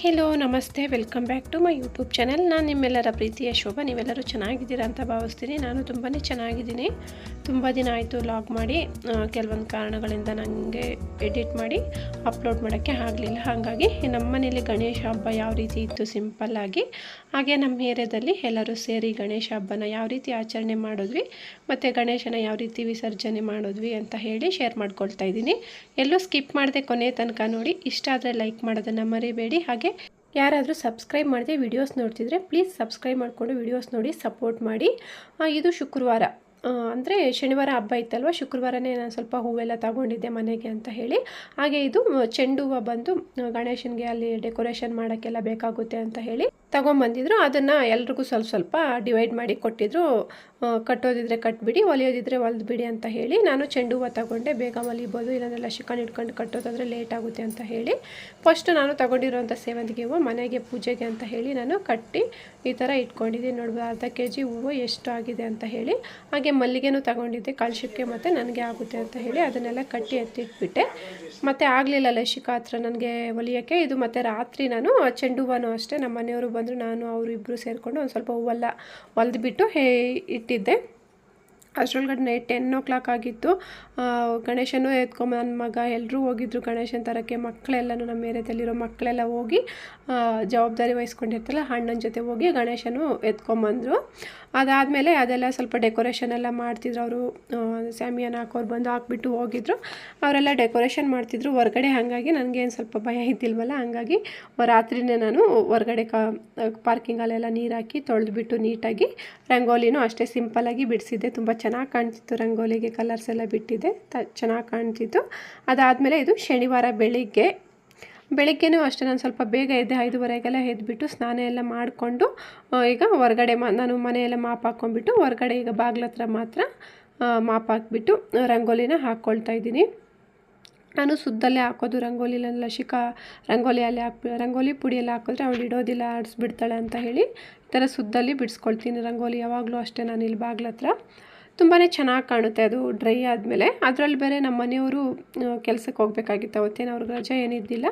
Hello ನಮಸ್ತೆ, welcome back to my YouTube channel. ನಾನು ನಿಮ್ಮೆಲ್ಲರ ಪ್ರೀತಿಯ ಶೋಭಾ. ನೀವೆಲ್ಲರೂ ಚೆನ್ನಾಗಿದ್ದೀರಾ ಅಂತ ಭಾವಿಸ್ತೀನಿ. ನಾನು ತುಂಬಾ ಚೆನ್ನಾಗಿದ್ದೀನಿ. ತುಂಬ ದಿನ ಆಯಿತು ವ್ಲಾಗ್ ಮಾಡಿ, ಕೆಲವೊಂದು ಕಾರಣಗಳಿಂದ ನನಗೆ ಎಡಿಟ್ ಮಾಡಿ ಅಪ್ಲೋಡ್ ಮಾಡೋಕ್ಕೆ ಆಗಲಿಲ್ಲ. ಹಾಗಾಗಿ ನಮ್ಮ ಮನೇಲಿ ಗಣೇಶ ಹಬ್ಬ ಯಾವ ರೀತಿ ಇತ್ತು ಸಿಂಪಲ್ಲಾಗಿ, ಹಾಗೆ ನಮ್ಮ ಏರಿಯಾದಲ್ಲಿ ಎಲ್ಲರೂ ಸೇರಿ ಗಣೇಶ ಹಬ್ಬನ ಯಾವ ರೀತಿ ಆಚರಣೆ ಮಾಡಿದ್ವಿ ಮತ್ತು ಗಣೇಶನ ಯಾವ ರೀತಿ ವಿಸರ್ಜನೆ ಮಾಡಿದ್ವಿ ಅಂತ ಹೇಳಿ ಶೇರ್ ಮಾಡ್ಕೊಳ್ತಾ ಇದ್ದೀನಿ. ಎಲ್ಲೂ ಸ್ಕಿಪ್ ಮಾಡದೆ ಕೊನೆ ತನಕ ನೋಡಿ. ಇಷ್ಟ ಆದರೆ ಲೈಕ್ ಮಾಡೋದನ್ನು ಮರಿಬೇಡಿ. ಹಾಗೆ ಯಾರಾದರೂ ಸಬ್ಸ್ಕ್ರೈಬ್ ಮಾಡದೆ ವಿಡಿಯೋಸ್ ನೋಡ್ತಿದ್ರೆ ಪ್ಲೀಸ್ ಸಬ್ಸ್ಕ್ರೈಬ್ ಮಾಡಿಕೊಂಡು ವಿಡಿಯೋಸ್ ನೋಡಿ ಸಪೋರ್ಟ್ ಮಾಡಿ. ಇದು ಶುಕ್ರವಾರ, ಅಂದರೆ ಶನಿವಾರ ಹಬ್ಬ ಇತ್ತಲ್ವ, ಶುಕ್ರವಾರನೇ ನಾನು ಸ್ವಲ್ಪ ಹೂವೆಲ್ಲ ತಗೊಂಡಿದ್ದೆ ಮನೆಗೆ ಅಂತ ಹೇಳಿ. ಹಾಗೆ ಇದು ಚೆಂಡು ಹೂವು ಬಂದು ಗಣೇಶನಿಗೆ ಅಲ್ಲಿ ಡೆಕೋರೇಷನ್ ಮಾಡೋಕ್ಕೆಲ್ಲ ಬೇಕಾಗುತ್ತೆ ಅಂತ ಹೇಳಿ ತಗೊಂಬಂದಿದ್ರು. ಅದನ್ನು ಎಲ್ರಿಗೂ ಸ್ವಲ್ಪ ಸ್ವಲ್ಪ ಡಿವೈಡ್ ಮಾಡಿ ಕೊಟ್ಟಿದ್ರು. ಕಟ್ಟೋದಿದ್ರೆ ಕಟ್ಬಿಡಿ, ಹೊಲಿಯೋದಿದ್ರೆ ಹೊಲಿದ್ಬಿಡಿ ಅಂತ ಹೇಳಿ. ನಾನು ಚೆಂಡು ಹೂವು ತಗೊಂಡೆ, ಬೇಗ ಹೊಲಿಬೋದು, ಇಲ್ಲಾಂದ್ರೆ ಶಿಕಾನ್ ಇಟ್ಕೊಂಡು ಕಟ್ಟೋದಾದರೆ ಲೇಟ್ ಆಗುತ್ತೆ ಅಂತ ಹೇಳಿ ಫಸ್ಟ್ ನಾನು ತಗೊಂಡಿರೋಂಥ ಸೇವಂತಿಗೆ ಹೂವು ಮನೆಗೆ ಪೂಜೆಗೆ ಅಂತ ಹೇಳಿ ನಾನು ಕಟ್ಟಿ ಈ ಥರ ಇಟ್ಕೊಂಡಿದ್ದೀನಿ. ನೋಡ್ಬೋದು ಅರ್ಧ kg ಹೂವು ಎಷ್ಟು ಆಗಿದೆ ಅಂತ ಹೇಳಿ. ಹಾಗೆ ಮಲ್ಲಿಗೆನೂ ತಗೊಂಡಿದ್ದೆ ಕಳಶಕ್ಕೆ ಮತ್ತು ನನಗೆ ಆಗುತ್ತೆ ಅಂತ ಹೇಳಿ ಅದನ್ನೆಲ್ಲ ಕಟ್ಟಿ ಎತ್ತಿಟ್ಬಿಟ್ಟೆ. ಮತ್ತು ಆಗಲಿಲ್ಲ ಲಸಿಕಾ ಹತ್ರ ನನಗೆ ಹೊಲಿಯೋಕ್ಕೆ. ಇದು ಮತ್ತು ರಾತ್ರಿ ನಾನು ಚೆಂಡು ಹೂವನೂ ಅಷ್ಟೇ ನಮ್ಮ ಮನೆಯವರು ಬಂದರು, ನಾನು ಅವರು ಇಬ್ಬರು ಸೇರಿಕೊಂಡು ಒಂದು ಸ್ವಲ್ಪ ಹೂವೆಲ್ಲ ಹೊಲಿದ್ಬಿಟ್ಟು ಇಟ್ಟಿದ್ದೆ. ಅಷ್ಟರೊಳಗಡೆ ನೈಟ್ 10 o'clock ಆಗಿತ್ತು. ಗಣೇಶನೂ ಎತ್ಕೊಂಬ ನನ್ನ ಮಗ ಎಲ್ಲರೂ ಹೋಗಿದ್ರು ಗಣೇಶನ ತರಕ್ಕೆ. ಮಕ್ಕಳೆಲ್ಲನೂ ನಮ್ಮ ಏರಿಯಾದಲ್ಲಿರೋ ಮಕ್ಕಳೆಲ್ಲ ಹೋಗಿ ಜವಾಬ್ದಾರಿ ವಹಿಸ್ಕೊಂಡಿರ್ತಲ್ಲ ಅಣ್ಣನ ಜೊತೆ ಹೋಗಿ ಗಣೇಶನೂ ಎತ್ಕೊಂಬಂದರು. ಅದಾದಮೇಲೆ ಅದೆಲ್ಲ ಸ್ವಲ್ಪ ಡೆಕೋರೇಷನ್ ಎಲ್ಲ ಮಾಡ್ತಿದ್ರು ಅವರು. ಸ್ಯಾಮಿಯನ್ ಹಾಕೋರು ಬಂದು ಹಾಕ್ಬಿಟ್ಟು ಹೋಗಿದ್ರು. ಅವರೆಲ್ಲ ಡೆಕೋರೇಷನ್ ಮಾಡ್ತಿದ್ರು ಹೊರಗಡೆ. ಹಾಗಾಗಿ ನನಗೇನು ಸ್ವಲ್ಪ ಭಯ ಇದ್ದಿಲ್ವಲ್ಲ, ಹಾಗಾಗಿ ರಾತ್ರಿನೇ ನಾನು ಹೊರಗಡೆ ಪಾರ್ಕಿಂಗಲ್ಲೆಲ್ಲ ನೀರು ಹಾಕಿ ತೊಳೆದ್ಬಿಟ್ಟು ನೀಟಾಗಿ ರಂಗೋಲಿನೂ ಅಷ್ಟೇ ಸಿಂಪಲ್ಲಾಗಿ ಬಿಡಿಸಿದ್ದೆ. ತುಂಬ ಚೆನ್ನಾಗಿ ಕಾಣ್ತಿತ್ತು, ರಂಗೋಲಿಗೆ ಕಲರ್ಸ್ ಎಲ್ಲ ಬಿಟ್ಟಿದ್ದೆ, ಚೆನ್ನಾಗಿ ಕಾಣ್ತಿತ್ತು. ಅದಾದಮೇಲೆ ಇದು ಶನಿವಾರ ಬೆಳಿಗ್ಗೆನೂ ಅಷ್ಟೇ ನಾನು ಸ್ವಲ್ಪ ಬೇಗ ಎದ್ದೆ, 5:30ಗೆಲ್ಲ ಎದ್ಬಿಟ್ಟು ಸ್ನಾನ ಎಲ್ಲ ಮಾಡಿಕೊಂಡು ಈಗ ಹೊರಗಡೆ ನಾನು ಮನೆಯೆಲ್ಲ ಮಾಪ್ ಹಾಕ್ಕೊಂಡ್ಬಿಟ್ಟು ಹೊರಗಡೆ ಈಗ ಬಾಗ್ಲ ಹತ್ರ ಮಾತ್ರ ಮಾಪ್ ಹಾಕ್ಬಿಟ್ಟು ರಂಗೋಲಿನ ಹಾಕ್ಕೊಳ್ತಾ ಇದ್ದೀನಿ. ನಾನು ಸುದ್ದಲ್ಲೇ ಹಾಕೋದು ರಂಗೋಲಿಲೆಲ್ಲ ರಂಗೋಲಿಯಲ್ಲಿ ರಂಗೋಲಿ ಪುಡಿಯೆಲ್ಲ ಹಾಕಿದ್ರೆ ಅವಳು ಇಡೋದಿಲ್ಲ, ಆಡಿಸ್ಬಿಡ್ತಾಳೆ ಅಂತ ಹೇಳಿ ಈ ಥರ ಸುದ್ದಲ್ಲಿ ಬಿಡಿಸ್ಕೊಳ್ತೀನಿ ರಂಗೋಲಿ ಯಾವಾಗಲೂ ಅಷ್ಟೇ. ನಾನು ಇಲ್ಲಿ ಬಾಗ್ಲ ಹತ್ರ ತುಂಬಾ ಚೆನ್ನಾಗಿ ಕಾಣುತ್ತೆ ಅದು ಡ್ರೈ ಆದಮೇಲೆ. ಅದರಲ್ಲಿ ಬೇರೆ ನಮ್ಮ ಮನೆಯವರು ಕೆಲಸಕ್ಕೆ ಹೋಗಬೇಕಾಗಿತ್ತು, ಅವತ್ತೇನು ಅವ್ರಿಗೆ ರಜೆ ಏನಿದ್ದಿಲ್ಲ,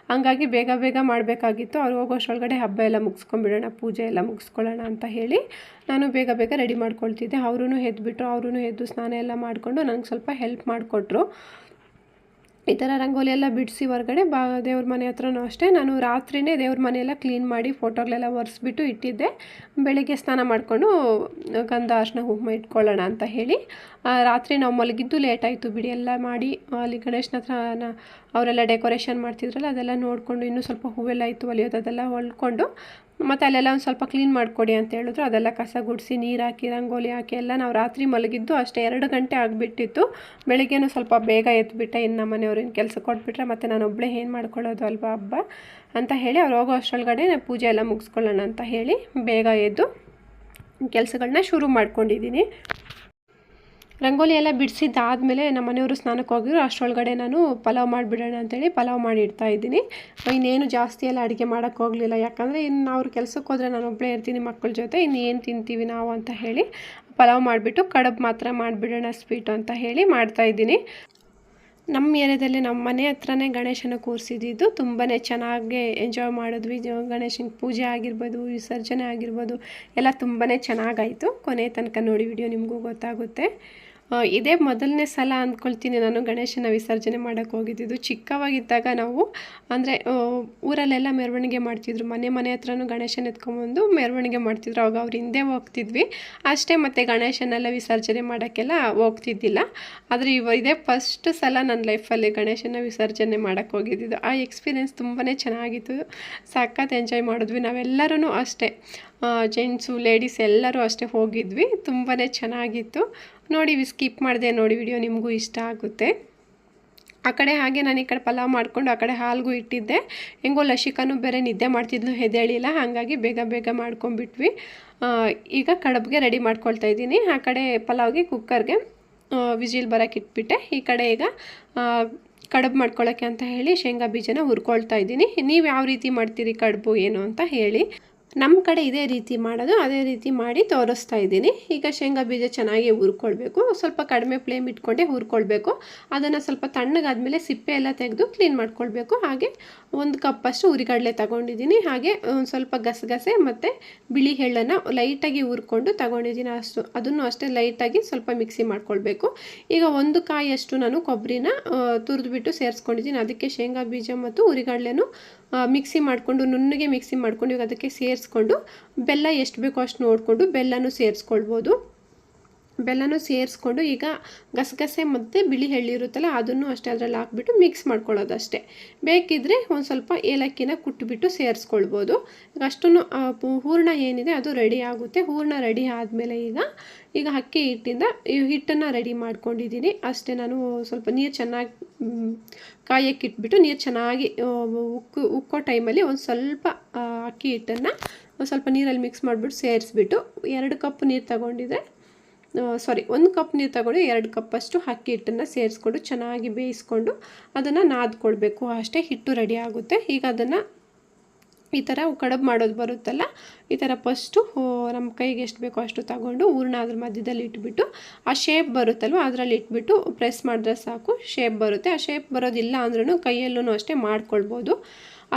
ಹಂಗಾಗಿ ಬೇಗ ಬೇಗ ಮಾಡಬೇಕಾಗಿತ್ತು. ಅವ್ರು ಹೋಗೋಷ್ಟೊಳಗಡೆ ಹಬ್ಬ ಎಲ್ಲ ಮುಗಿಸ್ಕೊಂಡ್ಬಿಡೋಣ, ಪೂಜೆ ಎಲ್ಲ ಮುಗಿಸ್ಕೊಳ್ಳೋಣ ಅಂತ ಹೇಳಿ ನಾನು ಬೇಗ ಬೇಗ ರೆಡಿ ಮಾಡ್ಕೊಳ್ತಿದ್ದೆ. ಅವರೂ ಎದ್ದು ಸ್ನಾನ ಎಲ್ಲ ಮಾಡಿಕೊಂಡು ನನಗೆ ಸ್ವಲ್ಪ ಹೆಲ್ಪ್ ಮಾಡಿಕೊಟ್ರು. ಈ ಥರ ರಂಗೋಲಿ ಎಲ್ಲ ಬಿಡಿಸಿ ಹೊರಗಡೆ ದೇವ್ರ ಮನೆ ಹತ್ರನೂ ಅಷ್ಟೇ ನಾನು ರಾತ್ರಿಯೇ ದೇವ್ರ ಮನೆಯೆಲ್ಲ ಕ್ಲೀನ್ ಮಾಡಿ ಫೋಟೋಗಳೆಲ್ಲ ಒರೆಸ್ಬಿಟ್ಟು ಇಟ್ಟಿದ್ದೆ. ಬೆಳಿಗ್ಗೆ ಸ್ನಾನ ಮಾಡಿಕೊಂಡು ಗಂಧ ಅರಿಶಿನ ಕುಂಕುಮ ಇಟ್ಕೊಳ್ಳೋಣ ಅಂತ ಹೇಳಿ. ರಾತ್ರಿ ನಾವು ಮಲಗಿದ್ದು ಲೇಟ್ ಆಯಿತು ಬಿಡಿ. ಎಲ್ಲ ಮಾಡಿ ಅಲ್ಲಿ ಗಣೇಶನ ಹತ್ರ ಅವರೆಲ್ಲ ಡೆಕೋರೇಷನ್ ಮಾಡ್ತಿದ್ರಲ್ಲ ಅದೆಲ್ಲ ನೋಡಿಕೊಂಡು ಇನ್ನೂ ಸ್ವಲ್ಪ ಹೂವೆಲ್ಲ ಇತ್ತು ಹೊಲಿಯೋದು, ಅದೆಲ್ಲ ಹೊಲ್ಕೊಂಡು ಮತ್ತು ಅಲ್ಲೆಲ್ಲ ಒಂದು ಸ್ವಲ್ಪ ಕ್ಲೀನ್ ಮಾಡಿಕೊಡಿ ಅಂತ ಹೇಳಿದ್ರು. ಅದೆಲ್ಲ ಕಸ ಗುಡಿಸಿ ನೀರು ಹಾಕಿ ರಂಗೋಲಿ ಹಾಕಿ ಎಲ್ಲ ನಾವು ರಾತ್ರಿ ಮಲಗಿದ್ದು ಅಷ್ಟೇ 2 ಗಂಟೆ ಆಗಿಬಿಟ್ಟಿತ್ತು. ಬೆಳಿಗ್ಗೆನೂ ಸ್ವಲ್ಪ ಬೇಗ ಎದ್ಬಿಟ್ಟೆ. ಇನ್ನು ನಮ್ಮ ಮನೆಯವ್ರಿನ ಕೆಲಸ ಕೊಟ್ಬಿಟ್ರೆ ಮತ್ತು ನಾನು ಒಬ್ಬಳೇ ಏನು ಮಾಡ್ಕೊಳ್ಳೋದು ಅಲ್ವಾ ಹಬ್ಬ ಅಂತ ಹೇಳಿ ಅವ್ರು ಹೋಗೋ ಅಷ್ಟರೊಳಗಡೆ ಪೂಜೆ ಎಲ್ಲ ಮುಗಿಸ್ಕೊಳ್ಳೋಣ ಅಂತ ಹೇಳಿ ಬೇಗ ಎದ್ದು ಕೆಲಸಗಳನ್ನ ಶುರು ಮಾಡ್ಕೊಂಡಿದ್ದೀನಿ. ರಂಗೋಲಿ ಎಲ್ಲ ಬಿಡಿಸಿದ್ದಾದಮೇಲೆ ನಮ್ಮ ಮನೆಯವರು ಸ್ನಾನಕ್ಕೆ ಹೋಗಿದ್ರು. ಅಷ್ಟರೊಳಗಡೆ ನಾನು ಪಲಾವ್ ಮಾಡಿಬಿಡೋಣ ಅಂತೇಳಿ ಪಲಾವ್ ಮಾಡಿ ಇಡ್ತಾಯಿದ್ದೀನಿ. ಇನ್ನೇನು ಜಾಸ್ತಿ ಎಲ್ಲ ಅಡುಗೆ ಮಾಡೋಕ್ಕೆ ಹೋಗಲಿಲ್ಲ, ಯಾಕಂದರೆ ಇನ್ನು ಅವ್ರು ಕೆಲಸಕ್ಕೆ ಹೋದರೆ ನಾನು ಒಬ್ಬಳೇ ಇರ್ತೀನಿ ಮಕ್ಕಳ ಜೊತೆ, ಇನ್ನು ಏನು ತಿಂತೀವಿ ನಾವು ಅಂತ ಹೇಳಿ ಪಲಾವ್ ಮಾಡಿಬಿಟ್ಟು ಕಡುಬು ಮಾತ್ರ ಮಾಡಿಬಿಡೋಣ ಸ್ವೀಟು ಅಂತ ಹೇಳಿ ಮಾಡ್ತಾಯಿದ್ದೀನಿ. ನಮ್ಮ ಏರಿಯಾದಲ್ಲಿ ನಮ್ಮ ಮನೆ ಹತ್ರನೇ ಗಣೇಶನ ಕೂರಿಸಿದ್ದು ತುಂಬಾ ಚೆನ್ನಾಗಿ ಎಂಜಾಯ್ ಮಾಡಿದ್ವಿ. ಗಣೇಶನ ಪೂಜೆ ಆಗಿರ್ಬೋದು, ವಿಸರ್ಜನೆ ಆಗಿರ್ಬೋದು ಎಲ್ಲ ತುಂಬಾ ಚೆನ್ನಾಗಾಯಿತು. ಕೊನೆ ತನಕ ನೋಡಿ ವಿಡಿಯೋ ನಿಮಗೂ ಗೊತ್ತಾಗುತ್ತೆ. ಇದೇ ಮೊದಲನೇ ಸಲ ಅಂದ್ಕೊಳ್ತೀನಿ ನಾನು ಗಣೇಶನ ವಿಸರ್ಜನೆ ಮಾಡೋಕ್ಕೆ ಹೋಗಿದ್ದು. ಚಿಕ್ಕವಾಗಿದ್ದಾಗ ನಾವು ಅಂದರೆ ಊರಲ್ಲೆಲ್ಲ ಮೆರವಣಿಗೆ ಮಾಡ್ತಿದ್ರು, ಮನೆ ಹತ್ರನೂ ಗಣೇಶನ ಎತ್ಕೊಂಬಂದು ಮೆರವಣಿಗೆ ಮಾಡ್ತಿದ್ರು. ಅವಾಗ ಅವ್ರು ಹಿಂದೆ ಹೋಗ್ತಿದ್ವಿ ಅಷ್ಟೇ, ಮತ್ತು ಗಣೇಶನೆಲ್ಲ ವಿಸರ್ಜನೆ ಮಾಡೋಕ್ಕೆಲ್ಲ ಹೋಗ್ತಿದ್ದಿಲ್ಲ. ಆದರೆ ಇದೇ ಫಸ್ಟ್ ಸಲ ನನ್ನ ಲೈಫಲ್ಲಿ ಗಣೇಶನ ವಿಸರ್ಜನೆ ಮಾಡೋಕ್ಕೆ ಹೋಗಿದ್ದು. ಆ ಎಕ್ಸ್ಪೀರಿಯೆನ್ಸ್ ತುಂಬಾ ಚೆನ್ನಾಗಿತ್ತು, ಸಖತ್ ಎಂಜಾಯ್ ಮಾಡಿದ್ವಿ ನಾವೆಲ್ಲರೂ ಅಷ್ಟೇ, ಜೆಂಟ್ಸು ಲೇಡೀಸ್ ಎಲ್ಲರೂ ಅಷ್ಟೇ ಹೋಗಿದ್ವಿ. ತುಂಬಾ ಚೆನ್ನಾಗಿತ್ತು. ನೋಡಿ ಸ್ಕಿಪ್ ಮಾಡಿದೆ ನೋಡಿ ವಿಡಿಯೋ, ನಿಮಗೂ ಇಷ್ಟ ಆಗುತ್ತೆ. ಆ ಕಡೆ ಹಾಗೆ ನಾನು ಈ ಕಡೆ ಪಲಾವ್ ಮಾಡಿಕೊಂಡು ಆ ಕಡೆ ಹಾಲ್ಗೂ ಇಟ್ಟಿದ್ದೆ. ಹೆಂಗೋ ಲಸಿಕಾನು ಬೇರೆ ನಿದ್ದೆ ಮಾಡ್ತಿದ್ಲು, ಎದ್ದೇಳಿಲ್ಲ, ಹಾಗಾಗಿ ಬೇಗ ಬೇಗ ಮಾಡ್ಕೊಂಡ್ಬಿಟ್ವಿ. ಈಗ ಕಡುಬಿಗೆ ರೆಡಿ ಮಾಡ್ಕೊಳ್ತಾ ಇದ್ದೀನಿ. ಆ ಕಡೆ ಪಲಾವ್ಗೆ ಕುಕ್ಕರ್ಗೆ ವಿಜಿಲ್ ಬರೋಕ್ಕೆ ಇಟ್ಬಿಟ್ಟೆ. ಈ ಕಡೆ ಈಗ ಕಡುಬು ಮಾಡ್ಕೊಳ್ಳೋಕ್ಕೆ ಅಂತ ಹೇಳಿ ಶೇಂಗಾ ಬೀಜನ ಹುರ್ಕೊಳ್ತಾ ಇದ್ದೀನಿ. ನೀವು ಯಾವ ರೀತಿ ಮಾಡ್ತೀರಿ ಕಡುಬು ಏನು ಅಂತ ಹೇಳಿ. ನಮ್ಮ ಕಡೆ ಇದೇ ರೀತಿ ಮಾಡೋದು, ಅದೇ ರೀತಿ ಮಾಡಿ ತೋರಿಸ್ತಾ ಇದ್ದೀನಿ. ಈಗ ಶೇಂಗಾ ಬೀಜ ಚೆನ್ನಾಗಿ ಹುರ್ಕೊಳ್ಬೇಕು, ಸ್ವಲ್ಪ ಕಡಿಮೆ ಫ್ಲೇಮ್ ಇಟ್ಕೊಂಡೆ ಹುರ್ಕೊಳ್ಬೇಕು. ಅದನ್ನು ಸ್ವಲ್ಪ ತಣ್ಣಗಾದ್ಮೇಲೆ ಸಿಪ್ಪೆ ಎಲ್ಲ ತೆಗೆದು ಕ್ಲೀನ್ ಮಾಡ್ಕೊಳ್ಬೇಕು. ಹಾಗೆ 1 ಕಪ್ಪಷ್ಟು ಹುರಿಗಡಲೆ ತಗೊಂಡಿದ್ದೀನಿ. ಹಾಗೆ ಒಂದು ಸ್ವಲ್ಪ ಗಸಗಸೆ ಮತ್ತು ಬಿಳಿ ಎಳ್ಳನ್ನು ಲೈಟಾಗಿ ಹುರ್ಕೊಂಡು ತಗೊಂಡಿದ್ದೀನಿ. ಅದನ್ನು ಅಷ್ಟೇ ಲೈಟಾಗಿ ಸ್ವಲ್ಪ ಮಿಕ್ಸಿ ಮಾಡ್ಕೊಳ್ಬೇಕು. ಈಗ 1 ಕಾಯಿಯಷ್ಟು ನಾನು ಕೊಬ್ಬರಿನ ತುರಿದ್ಬಿಟ್ಟು ಸೇರಿಸ್ಕೊಂಡಿದ್ದೀನಿ. ಅದಕ್ಕೆ ಶೇಂಗಾ ಬೀಜ ಮತ್ತು ಹುರಿಗಡಲೆನೂ ಮಿಕ್ಸಿ ಮಾಡಿಕೊಂಡು ನುಣ್ಣಗೆ ಮಿಕ್ಸಿ ಮಾಡ್ಕೊಂಡು ಇವಾಗ ಅದಕ್ಕೆ ಸೇರಿಸ್ಕೊಂಡು ಬೆಲ್ಲ ಎಷ್ಟು ಬೇಕೋ ಅಷ್ಟು ನೋಡಿಕೊಂಡು ಬೆಲ್ಲನೂ ಸೇರಿಸ್ಕೊಳ್ಬೋದು. ಬೆಲ್ಲನೂ ಸೇರಿಸ್ಕೊಂಡು ಈಗ ಗಸಗಸೆ ಮತ್ತು ಬಿಳಿ ಎಳ್ಳಿರುತ್ತಲ್ಲ ಅದನ್ನು ಅಷ್ಟೇ ಅದರಲ್ಲಿ ಹಾಕ್ಬಿಟ್ಟು ಮಿಕ್ಸ್ ಮಾಡ್ಕೊಳ್ಳೋದು ಅಷ್ಟೇ. ಬೇಕಿದ್ದರೆ ಒಂದು ಸ್ವಲ್ಪ ಏಲಕ್ಕಿನ ಕುಟ್ಬಿಟ್ಟು ಸೇರಿಸ್ಕೊಳ್ಬೋದು. ಈಗ ಅಷ್ಟನ್ನು ಹೂರಣ ಏನಿದೆ ಅದು ರೆಡಿ ಆಗುತ್ತೆ. ಹೂರಣ ರೆಡಿ ಆದಮೇಲೆ ಈಗ ಅಕ್ಕಿ ಹಿಟ್ಟನ್ನು ರೆಡಿ ಮಾಡ್ಕೊಂಡಿದ್ದೀನಿ ಅಷ್ಟೇ. ನಾನು ಸ್ವಲ್ಪ ನೀರು ಚೆನ್ನಾಗಿ ಕಾಯಕ್ಕೆ ಇಟ್ಬಿಟ್ಟು ನೀರು ಚೆನ್ನಾಗಿ ಉಕ್ಕೋ ಟೈಮಲ್ಲಿ ಒಂದು ಸ್ವಲ್ಪ ಅಕ್ಕಿ ಹಿಟ್ಟನ್ನು ಸ್ವಲ್ಪ ನೀರಲ್ಲಿ ಮಿಕ್ಸ್ ಮಾಡಿಬಿಟ್ಟು ಸೇರಿಸ್ಬಿಟ್ಟು 2 ಕಪ್ ನೀರು ತಗೊಂಡಿದ್ದೆ, 1 ಕಪ್ ನೀರು ತಗೊಂಡು 2 ಕಪ್ಪಷ್ಟು ಅಕ್ಕಿ ಹಿಟ್ಟನ್ನು ಸೇರಿಸ್ಕೊಂಡು ಚೆನ್ನಾಗಿ ಬೇಯಿಸ್ಕೊಂಡು ಅದನ್ನು ನಾದ್ಕೊಳ್ಬೇಕು. ಅಷ್ಟೇ ಹಿಟ್ಟು ರೆಡಿ ಆಗುತ್ತೆ. ಈಗ ಅದನ್ನು ಈ ಥರ ಕಡುಬು ಮಾಡೋದು ಬರುತ್ತಲ್ಲ, ಈ ಥರ ಫಸ್ಟು ನಮ್ಮ ಕೈಗೆ ಎಷ್ಟು ಬೇಕೋ ಅಷ್ಟು ತಗೊಂಡು ಹೂರಣ ಅದ್ರ ಮಧ್ಯದಲ್ಲಿ ಇಟ್ಬಿಟ್ಟು ಆ ಶೇಪ್ ಬರುತ್ತಲ್ವ ಅದರಲ್ಲಿ ಇಟ್ಬಿಟ್ಟು ಪ್ರೆಸ್ ಮಾಡಿದ್ರೆ ಸಾಕು, ಶೇಪ್ ಬರುತ್ತೆ. ಆ ಶೇಪ್ ಬರೋದಿಲ್ಲ ಅಂದ್ರೂ ಕೈಯಲ್ಲೂ ಅಷ್ಟೇ ಮಾಡ್ಕೊಳ್ಬೋದು.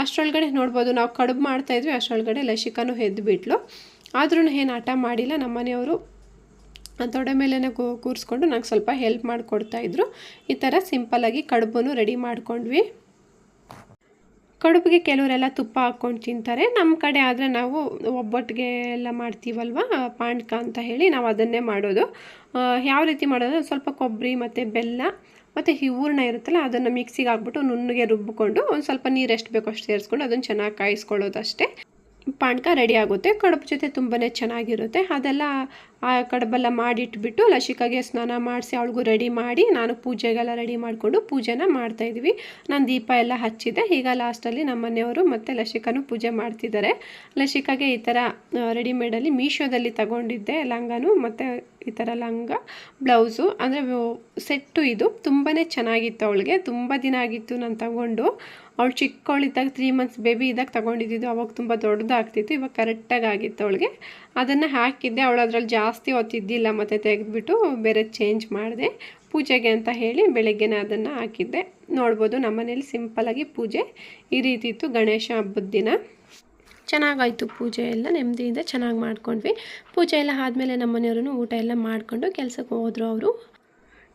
ಅಷ್ಟರೊಳಗಡೆ ನೋಡ್ಬೋದು ನಾವು ಕಡುಬು ಮಾಡ್ತಾಯಿದ್ವಿ, ಅಷ್ಟರೊಳಗಡೆ ಲಸಿಕಾನು ಎದ್ದುಬಿಟ್ಲು. ಆದ್ರೂ ಏನು ಹಠ ಮಾಡಿಲ್ಲ. ನಮ್ಮ ಮನೆಯವರು ತೊಡೆ ಮೇಲೇ ಕೂರಿಸ್ಕೊಂಡು ನಂಗೆ ಸ್ವಲ್ಪ ಹೆಲ್ಪ್ ಮಾಡಿಕೊಡ್ತಾಯಿದ್ರು. ಈ ಥರ ಸಿಂಪಲ್ಲಾಗಿ ಕಡುಬನ್ನು ರೆಡಿ ಮಾಡ್ಕೊಂಡ್ವಿ. ಕಡುಬಿಗೆ ಕೆಲವರೆಲ್ಲ ತುಪ್ಪ ಹಾಕ್ಕೊಂಡು ತಿಂತಾರೆ. ನಮ್ಮ ಕಡೆ ಆದರೆ ನಾವು ಒಬ್ಬಟ್ಟಿಗೆ ಎಲ್ಲ ಮಾಡ್ತೀವಲ್ವ, ಪಾನಕ ಅಂತ ಹೇಳಿ ನಾವು ಅದನ್ನೇ ಮಾಡೋದು. ಯಾವ ರೀತಿ ಮಾಡೋದು, ಸ್ವಲ್ಪ ಕೊಬ್ಬರಿ ಮತ್ತು ಬೆಲ್ಲ ಮತ್ತು ಈ ಹೂರಣ ಇರುತ್ತಲ್ಲ ಅದನ್ನು ಮಿಕ್ಸಿಗೆ ಹಾಕ್ಬಿಟ್ಟು ನುಣ್ಣಗೆ ರುಬ್ಬಿಕೊಂಡು ಒಂದು ಸ್ವಲ್ಪ ನೀರು ಎಷ್ಟು ಬೇಕೋ ಅಷ್ಟು ಸೇರಿಸ್ಕೊಂಡು ಅದನ್ನು ಚೆನ್ನಾಗಿ ಕಾಯಿಸ್ಕೊಳ್ಳೋದು ಅಷ್ಟೇ. ಪಾನಕ ರೆಡಿ ಆಗುತ್ತೆ. ಕಡುಬು ಜೊತೆ ತುಂಬಾ ಚೆನ್ನಾಗಿರುತ್ತೆ. ಅದೆಲ್ಲ ಆ ಕಡುಬೆಲ್ಲ ಮಾಡಿಟ್ಬಿಟ್ಟು ಲಸಿಕಾಗೆ ಸ್ನಾನ ಮಾಡಿಸಿ ಅವಳಿಗೂ ರೆಡಿ ಮಾಡಿ ನಾನು ಪೂಜೆಗೆಲ್ಲ ರೆಡಿ ಮಾಡಿಕೊಂಡು ಪೂಜೆನ ಮಾಡ್ತಾಯಿದ್ವಿ. ನಾನು ದೀಪ ಎಲ್ಲ ಹಚ್ಚಿದ್ದೆ. ಈಗ ಲಾಸ್ಟಲ್ಲಿ ನಮ್ಮ ಮನೆಯವರು ಮತ್ತು ಲಸಿಕಾನು ಪೂಜೆ ಮಾಡ್ತಿದ್ದಾರೆ. ಲಸಿಕಾಗೆ ಈ ಥರ ರೆಡಿಮೇಡಲ್ಲಿ ಮೀಶೋದಲ್ಲಿ ತಗೊಂಡಿದ್ದೆ ಲಂಗನು ಮತ್ತು ಈ ಥರ ಲಂಗ ಬ್ಲೌಸು ಅಂದರೆ ಸೆಟ್ಟು. ಇದು ತುಂಬಾ ಚೆನ್ನಾಗಿತ್ತು. ಅವಳಿಗೆ ತುಂಬ ದಿನ ಆಗಿತ್ತು ನಾನು ತಗೊಂಡು. ಅವಳು ಚಿಕ್ಕವಳಿದ್ದಾಗ 3 ಮಂತ್ಸ್ ಬೇಬಿ ಇದ್ದಾಗ ತೊಗೊಂಡಿದ್ದು. ಅವಾಗ ತುಂಬ ದೊಡ್ಡದಾಗ್ತಿತ್ತು. ಇವಾಗ ಕರೆಕ್ಟಾಗಿ ಆಗಿತ್ತು ಅವಳಿಗೆ. ಅದನ್ನು ಹಾಕಿದ್ದೆ. ಅವಳು ಅದರಲ್ಲಿ ಜಾಸ್ತಿ ಹೊತ್ತಿದ್ದಿಲ್ಲ, ಮತ್ತು ತೆಗೆದುಬಿಟ್ಟು ಬೇರೆ ಚೇಂಜ್ ಮಾಡಿದೆ ಪೂಜೆಗೆ ಅಂತ ಹೇಳಿ. ಬೆಳಗ್ಗೆನೇ ಅದನ್ನು ಹಾಕಿದ್ದೆ. ನೋಡ್ಬೋದು ನಮ್ಮನೇಲಿ ಸಿಂಪಲ್ಲಾಗಿ ಪೂಜೆ ಈ ರೀತಿ ಇತ್ತು. ಗಣೇಶ ಹಬ್ಬದ ದಿನ ಚೆನ್ನಾಗಾಯಿತು. ಪೂಜೆ ಎಲ್ಲ ನೆಮ್ಮದಿಯಿಂದ ಚೆನ್ನಾಗಿ ಮಾಡ್ಕೊಂಡ್ವಿ. ಪೂಜೆ ಎಲ್ಲ ಆದಮೇಲೆ ನಮ್ಮ ಮನೆಯವರು ಊಟ ಎಲ್ಲ ಮಾಡಿಕೊಂಡು ಕೆಲಸಕ್ಕೆ ಹೋದರು ಅವರು.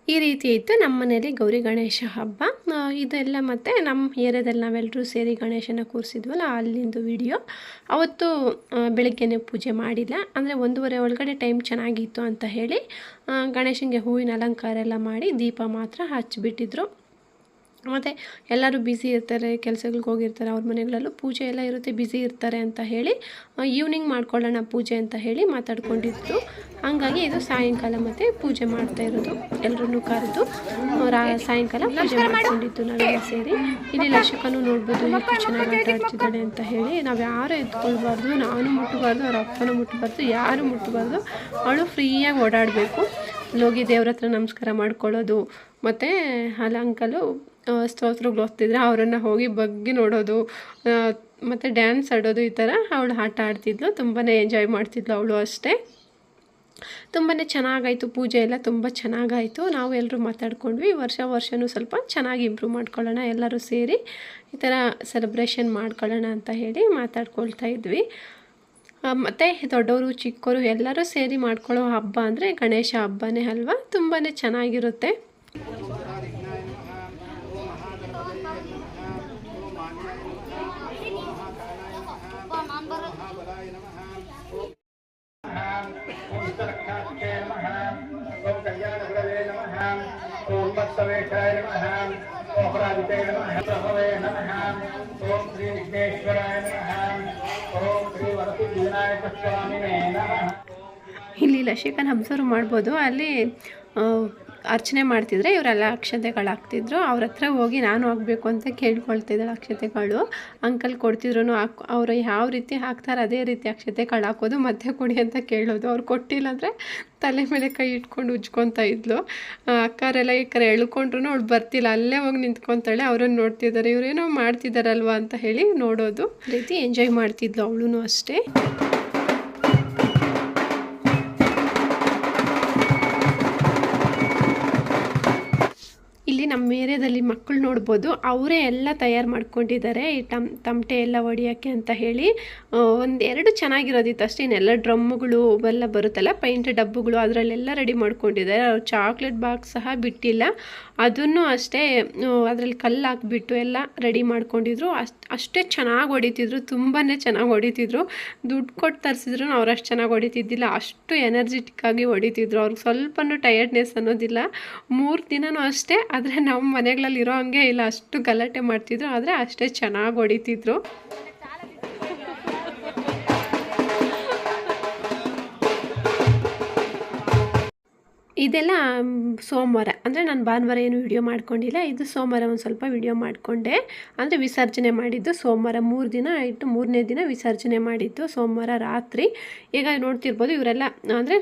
ಈ ರೀತಿ ಇತ್ತು ನಮ್ಮ ಮನೇಲಿ ಗೌರಿ ಗಣೇಶ ಹಬ್ಬ. ಇದೆಲ್ಲ ಮತ್ತು ನಮ್ಮ ಏರಿಯಾದಲ್ಲಿ ನಾವೆಲ್ಲರೂ ಸೇರಿ ಗಣೇಶನ ಕೂರಿಸಿದ್ವಲ್ಲ ಅಲ್ಲಿಂದು ವಿಡಿಯೋ. ಅವತ್ತು ಬೆಳಗ್ಗೆನೇ ಪೂಜೆ ಮಾಡಿಲ್ಲ, ಅಂದರೆ 1:30 ಒಳಗಡೆ ಟೈಮ್ ಚೆನ್ನಾಗಿತ್ತು ಅಂತ ಹೇಳಿ ಗಣೇಶನಿಗೆ ಹೂವಿನ ಅಲಂಕಾರ ಎಲ್ಲ ಮಾಡಿ ದೀಪ ಮಾತ್ರ ಹಚ್ಚಿಬಿಟ್ಟಿದ್ರು. ಮತ್ತು ಎಲ್ಲರೂ ಬ್ಯುಸಿ ಇರ್ತಾರೆ, ಕೆಲಸಗಳಿಗೆ ಹೋಗಿರ್ತಾರೆ, ಅವ್ರ ಮನೆಗಳಲ್ಲೂ ಪೂಜೆ ಎಲ್ಲ ಇರುತ್ತೆ, ಬ್ಯುಸಿ ಇರ್ತಾರೆ ಅಂತ ಹೇಳಿ ಈವ್ನಿಂಗ್ ಮಾಡ್ಕೊಳ್ಳೋಣ ಪೂಜೆ ಅಂತ ಹೇಳಿ ಮಾತಾಡ್ಕೊಂಡಿದ್ರು. ಹಾಗಾಗಿ ಇದು ಸಾಯಂಕಾಲ ಮತ್ತು ಪೂಜೆ ಮಾಡ್ತಾ ಇರೋದು. ಎಲ್ಲರನ್ನೂ ಕರೆದು ಸಾಯಂಕಾಲ ಪೂಜೆ ಮಾಡ್ಕೊಂಡಿದ್ದು ನಾವೆಲ್ಲ ಸೇರಿ. ಇಲ್ಲಿ ಲಸಿಕನೂ ನೋಡ್ಬೋದು ಎಷ್ಟು ಚೆನ್ನಾಗಿ ಆಟ ಆಡ್ತಿದ್ದಾಳೆ ಅಂತ ಹೇಳಿ. ನಾವು ಯಾರು ಎತ್ಕೊಳ್ಬಾರ್ದು, ನಾನು ಮುಟ್ಟಬಾರ್ದು, ಅವ್ರ ಅಪ್ಪನೂ ಮುಟ್ಟಬಾರ್ದು, ಯಾರು ಮುಟ್ಟಬಾರ್ದು. ಅವಳು ಫ್ರೀಯಾಗಿ ಓಡಾಡಬೇಕು. ಹೋಗಿ ದೇವ್ರ ಹತ್ರ ನಮಸ್ಕಾರ ಮಾಡ್ಕೊಳ್ಳೋದು, ಮತ್ತು ಅಲ್ಲಿ ಅಂಕಲು ಸ್ತೋತ್ರಗಳು ಓದ್ತಿದ್ರೆ ಅವರನ್ನು ಹೋಗಿ ಬಗ್ಗಿ ನೋಡೋದು, ಮತ್ತು ಡ್ಯಾನ್ಸ್ ಆಡೋದು, ಈ ಥರ ಅವಳು ಆಟ ಆಡ್ತಿದ್ಲು. ತುಂಬಾ ಎಂಜಾಯ್ ಮಾಡ್ತಿದ್ಲು ಅವಳು ಅಷ್ಟೇ. ತುಂಬಾ ಚೆನ್ನಾಗಾಯಿತು. ಪೂಜೆ ಎಲ್ಲ ತುಂಬ ಚೆನ್ನಾಗಾಯಿತು. ನಾವು ಎಲ್ಲರೂ ಮಾತಾಡ್ಕೊಂಡ್ವಿ. ವರ್ಷವೂ ಸ್ವಲ್ಪ ಚೆನ್ನಾಗಿ ಇಂಪ್ರೂವ್ ಮಾಡ್ಕೊಳ್ಳೋಣ, ಎಲ್ಲರೂ ಸೇರಿ ಈ ಥರ ಸೆಲೆಬ್ರೇಷನ್ ಮಾಡ್ಕೊಳ್ಳೋಣ ಅಂತ ಹೇಳಿ ಮಾತಾಡ್ಕೊಳ್ತಾ ಇದ್ವಿ. ಮತ್ತು ದೊಡ್ಡವರು ಚಿಕ್ಕವರು ಎಲ್ಲರೂ ಸೇರಿ ಮಾಡ್ಕೊಳ್ಳೋ ಹಬ್ಬ ಅಂದರೆ ಗಣೇಶ ಹಬ್ಬನೇ ಅಲ್ವಾ. ತುಂಬಾ ಚೆನ್ನಾಗಿರುತ್ತೆ. ಇಲ್ಲಿ ಲಸಿಕನ ಅಬ್ಸರ್ವ್ ಮಾಡ್ಬೋದು. ಅಲ್ಲಿ ಅರ್ಚನೆ ಮಾಡ್ತಿದ್ರೆ ಇವರೆಲ್ಲ ಅಕ್ಷತೆಗಳು ಹಾಕ್ತಿದ್ರು. ಅವ್ರ ಹತ್ರ ಹೋಗಿ ನಾನು ಹಾಕಬೇಕು ಅಂತ ಕೇಳ್ಕೊಳ್ತಿದ್ದಾಳೆ ಅಕ್ಷತೆಗಳು. ಅಂಕಲ್ ಕೊಡ್ತಿದ್ರು ಅವರು ಯಾವ ರೀತಿ ಹಾಕ್ತಾರೆ ಅದೇ ರೀತಿ ಅಕ್ಷತೆಗಳು ಹಾಕೋದು ಮತ್ತೆ ಕೊಡಿ ಅಂತ ಕೇಳೋದು. ಅವ್ರು ಕೊಟ್ಟಿಲ್ಲ ಅಂದರೆ ತಲೆ ಮೇಲೆ ಕೈ ಇಟ್ಕೊಂಡು ಉಜ್ಕೊತಾ ಇದ್ಲು. ಅಕ್ಕರೆಲ್ಲ ಈ ಕಡೆ ಎಳ್ಕೊಂಡ್ರು ಅವಳು ಬರ್ತಿಲ್ಲ, ಅಲ್ಲೇ ಹೋಗಿ ನಿಂತ್ಕೊತಾಳೆ. ಅವರನ್ನು ನೋಡ್ತಿದ್ದಾರೆ, ಇವರೇನೋ ಮಾಡ್ತಿದ್ದಾರಲ್ವ ಅಂತ ಹೇಳಿ ನೋಡೋದು ರೀತಿ ಎಂಜಾಯ್ ಮಾಡ್ತಿದ್ಲು ಅವಳು ಅಷ್ಟೇ. ಇಲ್ಲಿ ನಮ್ಮ ಏರಿಯಾದಲ್ಲಿ ಮಕ್ಕಳು ನೋಡ್ಬೋದು, ಅವರೇ ಎಲ್ಲ ತಯಾರು ಮಾಡ್ಕೊಂಡಿದ್ದಾರೆ ಈ ತಮಟೆ ಎಲ್ಲ ಹೊಡಿಯೋಕ್ಕೆ ಅಂತ ಹೇಳಿ. ಒಂದೆರಡು ಚೆನ್ನಾಗಿರೋದಿತ್ತು ಅಷ್ಟೇ, ಇನ್ನೆಲ್ಲ ಡ್ರಮ್ಮುಗಳು ಅವೆಲ್ಲ ಬರುತ್ತಲ್ಲ ಪೈಂಟ್ ಡಬ್ಬುಗಳು ಅದರಲ್ಲೆಲ್ಲ ರೆಡಿ ಮಾಡ್ಕೊಂಡಿದ್ದಾರೆ. ಅವ್ರು ಚಾಕ್ಲೇಟ್ ಬಾಕ್ಸ್ ಸಹ ಬಿಟ್ಟಿಲ್ಲ, ಅದನ್ನು ಅಷ್ಟೇ ಅದರಲ್ಲಿ ಕಲ್ಲು ಹಾಕ್ಬಿಟ್ಟು ಎಲ್ಲ ರೆಡಿ ಮಾಡ್ಕೊಂಡಿದ್ರು. ಅಷ್ಟೇ ಚೆನ್ನಾಗಿ ಹೊಡಿತಿದ್ರು, ತುಂಬಾ ಚೆನ್ನಾಗಿ ಹೊಡಿತಿದ್ರು. ದುಡ್ಡು ಕೊಟ್ಟು ತರಿಸಿದ್ರು ಅವ್ರು ಅಷ್ಟು ಚೆನ್ನಾಗಿ ಹೊಡಿತಿದ್ದಿಲ್ಲ, ಅಷ್ಟು ಎನರ್ಜೆಟಿಕ್ ಆಗಿ ಹೊಡಿತಿದ್ರು. ಅವ್ರಿಗೆ ಸ್ವಲ್ಪನೂ ಟಯರ್ಡ್ನೆಸ್ ಅನ್ನೋದಿಲ್ಲ. 3 ದಿನವೂ ಅಷ್ಟೇ. ಆದರೆ ನಮ್ಮ ಮನೆಗಳಲ್ಲಿ ಇರೋ ಹಂಗೆ ಇಲ್ಲ, ಅಷ್ಟು ಗಲಾಟೆ ಮಾಡ್ತಿದ್ರು, ಆದರೆ ಅಷ್ಟೇ ಚೆನ್ನಾಗಿ ಹೊಡಿತಿದ್ರು. ಇದೆಲ್ಲ ಸೋಮವಾರ, ಅಂದರೆ ನಾನು ಭಾನುವಾರ ಏನು ವಿಡಿಯೋ ಮಾಡ್ಕೊಂಡಿಲ್ಲ. ಇದು ಸೋಮವಾರ ಒಂದು ಸ್ವಲ್ಪ ವಿಡಿಯೋ ಮಾಡಿಕೊಂಡೆ. ಅಂದರೆ ವಿಸರ್ಜನೆ ಮಾಡಿದ್ದು ಸೋಮವಾರ 3 ದಿನ ಇಟ್ಟು 3ನೇ ದಿನ ವಿಸರ್ಜನೆ ಮಾಡಿದ್ದು ಸೋಮವಾರ ರಾತ್ರಿ. ಈಗ ನೋಡ್ತಿರ್ಬೋದು ಇವರೆಲ್ಲ ಅಂದರೆ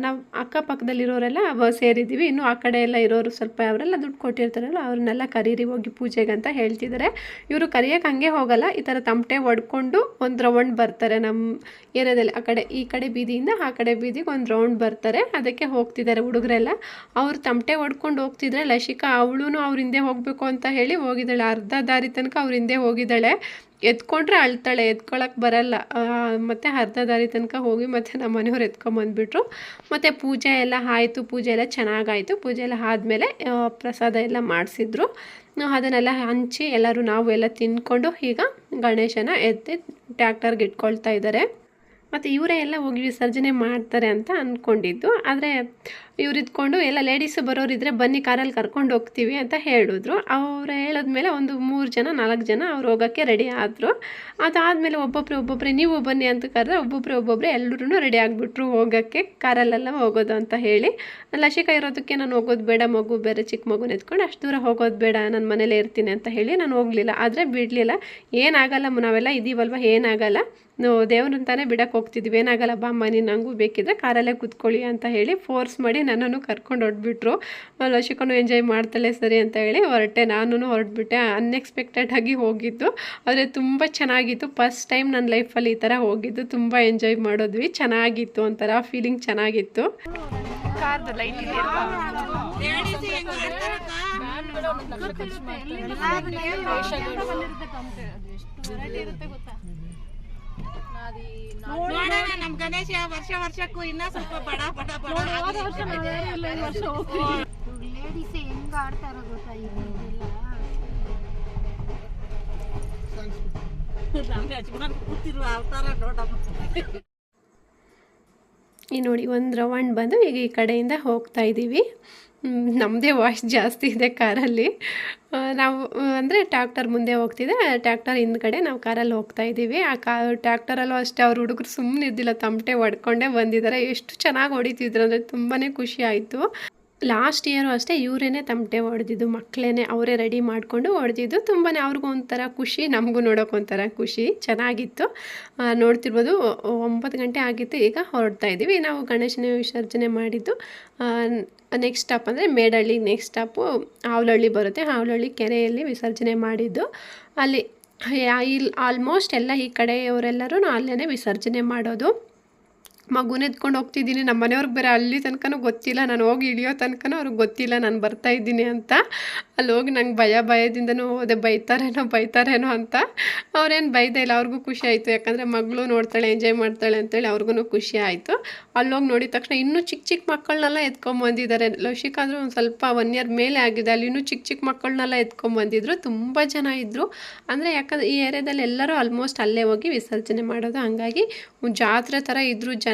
ನಾವು ಅಕ್ಕಪಕ್ಕದಲ್ಲಿರೋರೆಲ್ಲ ಸೇರಿದ್ದೀವಿ. ಇನ್ನು ಆ ಕಡೆ ಎಲ್ಲ ಇರೋರು ಸ್ವಲ್ಪ ಅವರೆಲ್ಲ ದುಡ್ಡು ಕೊಟ್ಟಿರ್ತಾರಲ್ಲ ಅವ್ರನ್ನೆಲ್ಲ ಕರೀರಿ ಹೋಗಿ ಪೂಜೆಗೆ ಅಂತ ಹೇಳ್ತಿದ್ದಾರೆ. ಇವರು ಕರಿಯೋಕೆ ಹಂಗೆ ಹೋಗಲ್ಲ, ಈ ಥರ ತಮಟೆ ಹೊಡ್ಕೊಂಡು ಒಂದು ರೌಂಡ್ ಬರ್ತಾರೆ. ನಮ್ಮ ಏರಿಯಾದಲ್ಲಿ ಈ ಕಡೆ ಬೀದಿಯಿಂದ ಆ ಕಡೆ ಬೀದಿಗೆ ಒಂದು ರೌಂಡ್ ಬರ್ತಾರೆ, ಅದಕ್ಕೆ ಹೋಗ್ತಿದ್ದಾರೆ ಹುಡುಗರೆಲ್ಲ. ಅವ್ರು ತಮಟೆ ಹೊಡ್ಕೊಂಡು ಹೋಗ್ತಿದ್ರೆ ಲಶಿಕಾ ಅವಳು ಅವ್ರ ಹಿಂದೆ ಹೋಗಬೇಕು ಅಂತ ಹೇಳಿ ಹೋಗಿದ್ದಾಳೆ. ಅರ್ಧ ದಾರಿ ತನಕ ಅವ್ರ ಹಿಂದೆ ಹೋಗಿದ್ದಾಳೆ. ಎತ್ಕೊಂಡ್ರೆ ಅಳ್ತಾಳೆ, ಎತ್ಕೊಳಕ್ಕೆ ಬರಲ್ಲ. ಮತ್ತು ಅರ್ಧ ದಾರಿ ತನಕ ಹೋಗಿ ಮತ್ತು ನಮ್ಮ ಮನೆಯವ್ರು ಎತ್ಕೊಂಬಂದುಬಿಟ್ರು. ಮತ್ತು ಪೂಜೆ ಎಲ್ಲ ಆಯಿತು, ಪೂಜೆ ಎಲ್ಲ ಚೆನ್ನಾಗಾಯಿತು. ಪೂಜೆ ಎಲ್ಲ ಆದಮೇಲೆ ಪ್ರಸಾದ ಎಲ್ಲ ಮಾಡಿಸಿದ್ರು. ಅದನ್ನೆಲ್ಲ ಹಂಚಿ ಎಲ್ಲರೂ ನಾವು ಎಲ್ಲ ತಿಂದ್ಕೊಂಡು ಈಗ ಗಣೇಶನ ಎತ್ತಿ ಟ್ಯಾಕ್ಟರ್ಗೆ ಇಟ್ಕೊಳ್ತಾ ಇದ್ದಾರೆ. ಮತ್ತು ಇವರೇ ಎಲ್ಲ ಹೋಗಿ ವಿಸರ್ಜನೆ ಮಾಡ್ತಾರೆ ಅಂತ ಅಂದ್ಕೊಂಡಿದ್ದು. ಆದರೆ ಇವ್ರು ಇದ್ಕೊಂಡು ಎಲ್ಲ ಲೇಡೀಸು ಬರೋರಿದ್ರೆ ಬನ್ನಿ ಕಾರಲ್ಲಿ ಕರ್ಕೊಂಡು ಹೋಗ್ತೀವಿ ಅಂತ ಹೇಳಿದ್ರು. ಅವ್ರು ಹೇಳಿದ್ಮೇಲೆ ಒಂದು 3 ಜನ 4 ಜನ ಅವ್ರು ಹೋಗೋಕ್ಕೆ ರೆಡಿ ಆದರು. ಅದಾದಮೇಲೆ ಒಬ್ಬೊಬ್ಬರೇ ನೀವು ಬನ್ನಿ ಅಂತ ಕರೆದ್ರೆ ಒಬ್ಬೊಬ್ಬರೇ ಎಲ್ಲರೂ ರೆಡಿ ಆಗಿಬಿಟ್ರು ಹೋಗೋಕ್ಕೆ, ಕಾರಲ್ಲೆಲ್ಲ ಹೋಗೋದು ಅಂತ ಹೇಳಿ. ಲಶಿಕಾ ಇರೋದಕ್ಕೆ ನಾನು ಹೋಗೋದು ಬೇಡ, ಮಗು ಬೇರೆ ಚಿಕ್ಕ ಮಗುನ ಎತ್ಕೊಂಡು ಅಷ್ಟು ದೂರ ಹೋಗೋದು ಬೇಡ, ನಾನು ಮನೇಲೇ ಇರ್ತೀನಿ ಅಂತ ಹೇಳಿ ನಾನು ಹೋಗಲಿಲ್ಲ. ಆದರೆ ಬಿಡಲಿಲ್ಲ, ಏನಾಗಲ್ಲ ನಾವೆಲ್ಲ ಇದೀವಲ್ವ, ಏನಾಗಲ್ಲ, ನಾವು ದೇವ್ರಂತಾನೆ ಬಿಡಕ್ಕೆ ಹೋಗ್ತಿದ್ವಿ, ಏನಾಗಲ್ಲ ಬಾಮ್ಮ ನೀನು ನಂಗೂ ಬೇಕಿದ್ರೆ ಕಾರಲ್ಲೇ ಕೂತ್ಕೊಳ್ಳಿ ಅಂತ ಹೇಳಿ ಫೋರ್ಸ್ ಮಾಡಿ ನನ್ನನ್ನು ಕರ್ಕೊಂಡು ಹೊರಟ್ಬಿಟ್ರು. ಲಶಿಕನು ಎಂಜಾಯ್ ಮಾಡ್ತಾಳೆ ಸರಿ ಅಂತ ಹೇಳಿ ಹೊರಟೆ, ನಾನು ಹೊರಟ್ಬಿಟ್ಟೆ. ಅನ್ಎಕ್ಸ್ಪೆಕ್ಟೆಡ್ ಆಗಿ ಹೋಗಿದ್ದು, ಆದರೆ ತುಂಬ ಚೆನ್ನಾಗಿತ್ತು. ಫಸ್ಟ್ ಟೈಮ್ ನನ್ನ ಲೈಫಲ್ಲಿ ಈ ಥರ ಹೋಗಿದ್ದು, ತುಂಬ ಎಂಜಾಯ್ ಮಾಡಿದ್ವಿ, ಚೆನ್ನಾಗಿತ್ತು, ಒಂಥರ ಫೀಲಿಂಗ್ ಚೆನ್ನಾಗಿತ್ತು. ಕಾರ್ದು ಲೈಟ್ ಇದೆ ನಮ್ ಗಣೇಶ ವರ್ಷಕ್ಕೂ ಇನ್ನ ಸ್ವಲ್ಪ ಬಡ ಲೇಡೀಸ್ ಹೆಂಗ ಆಡ್ತಾರ ಗೊತ್ತಾ ಈ ನೋಡಿ ಒಂದು ರೌಂಡ್ ಬಂದು ಈಗ ಈ ಕಡೆಯಿಂದ ಹೋಗ್ತಾ ಇದ್ದೀವಿ. ನಮ್ಮದೇ ವಾಯ್ಸ್ ಜಾಸ್ತಿ ಇದೆ ಕಾರಲ್ಲಿ. ನಾವು ಅಂದರೆ ಟ್ಯಾಕ್ಟರ್ ಮುಂದೆ ಹೋಗ್ತಿದೆ, ಟ್ಯಾಕ್ಟರ್ ಹಿಂದ್ಗಡೆ ನಾವು ಕಾರಲ್ಲಿ ಹೋಗ್ತಾ ಇದ್ದೀವಿ. ಆ ಟ್ಯಾಕ್ಟರಲ್ಲೂ ಅಷ್ಟೇ ಅವ್ರ ಹುಡುಗರು ಸುಮ್ಮನೆ ಇದ್ದಿಲ್ಲ, ತಮಟೆ ಹೊಡ್ಕೊಂಡೇ ಬಂದಿದ್ದಾರೆ. ಎಷ್ಟು ಚೆನ್ನಾಗಿ ಹೊಡಿತಿದ್ರು ಅಂದರೆ ತುಂಬಾ ಖುಷಿ ಆಯಿತು. ಲಾಸ್ಟ್ ಇಯರು ಅಷ್ಟೇ ಇವರೇನೆ ತಮಟೆ ಹೊಡೆದಿದ್ದು, ಮಕ್ಕಳೇನೆ ಅವರೇ ರೆಡಿ ಮಾಡಿಕೊಂಡು ಹೊಡೆದಿದ್ದು. ತುಂಬಾ ಅವ್ರಿಗೂ ಒಂಥರ ಖುಷಿ, ನಮಗೂ ನೋಡೋಕೊಂಥರ ಖುಷಿ, ಚೆನ್ನಾಗಿತ್ತು. ನೋಡ್ತಿರ್ಬೋದು 9 ಗಂಟೆ ಆಗಿತ್ತು. ಈಗ ಹೊರಡ್ತಾ ಇದ್ದೀವಿ. ನಾವು ಗಣೇಶನ ವಿಸರ್ಜನೆ ಮಾಡಿದ್ದು ನೆಕ್ಸ್ಟ್ ಸ್ಟಾಪ್ ಅಂದರೆ ಮೇಡಹಳ್ಳಿ, ನೆಕ್ಸ್ಟ್ ಸ್ಟಾಪು ಹಾವಲಹಳ್ಳಿ ಬರುತ್ತೆ. ಹಾವಲಹಳ್ಳಿ ಕೆರೆಯಲ್ಲಿ ವಿಸರ್ಜನೆ ಮಾಡಿದ್ದು. ಅಲ್ಲಿ ಆಲ್ಮೋಸ್ಟ್ ಎಲ್ಲ ಈ ಕಡೆಯವರೆಲ್ಲರೂ ಅಲ್ಲೇ ವಿಸರ್ಜನೆ ಮಾಡೋದು. ಮಗುನ ಎತ್ಕೊಂಡು ಹೋಗ್ತಿದ್ದೀನಿ, ನಮ್ಮ ಮನೆಯವ್ರಿಗೆ ಬೇರೆ ಅಲ್ಲಿ ತನಕನೂ ಗೊತ್ತಿಲ್ಲ, ನಾನು ಹೋಗಿ ಇಳಿಯೋ ತನಕನೂ ಅವ್ರಿಗೆ ಗೊತ್ತಿಲ್ಲ ನಾನು ಬರ್ತಾ ಇದ್ದೀನಿ ಅಂತ. ಅಲ್ಲಿ ಹೋಗಿ ನಂಗೆ ಭಯದಿಂದನೂ ಹೋದೆ, ಬೈತಾರೇನೋ ಅಂತ. ಅವ್ರೇನು ಬೈದೇ ಇಲ್ಲ, ಅವ್ರಿಗೂ ಖುಷಿ ಆಯಿತು. ಯಾಕಂದರೆ ಮಗಳು ನೋಡ್ತಾಳೆ, ಎಂಜಾಯ್ ಮಾಡ್ತಾಳೆ ಅಂತೇಳಿ ಅವ್ರಿಗೂ ಖುಷಿ ಆಯಿತು. ಅಲ್ಲೋಗಿ ನೋಡಿದ ತಕ್ಷಣ ಇನ್ನೂ ಚಿಕ್ಕ ಮಕ್ಕಳನ್ನೆಲ್ಲ ಎತ್ಕೊಂಬಂದಿದ್ದಾರೆ. ಲಶಿಕಾದರೂ ಒಂದು ಸ್ವಲ್ಪ 1 ಇಯರ್ ಮೇಲೆ ಆಗಿದೆ, ಅಲ್ಲಿ ಇನ್ನೂ ಚಿಕ್ಕ ಮಕ್ಕಳನ್ನೆಲ್ಲ ಎತ್ಕೊಂಬಂದಿದ್ರು. ತುಂಬ ಜನ ಇದ್ದರು. ಅಂದರೆ ಯಾಕಂದರೆ ಈ ಏರಿಯಾದಲ್ಲಿ ಎಲ್ಲರೂ ಆಲ್ಮೋಸ್ಟ್ ಅಲ್ಲೇ ಹೋಗಿ ವಿಸರ್ಜನೆ ಮಾಡೋದು, ಹಂಗಾಗಿ ಜಾತ್ರೆ ಥರ ಇದ್ದರು ಜನ.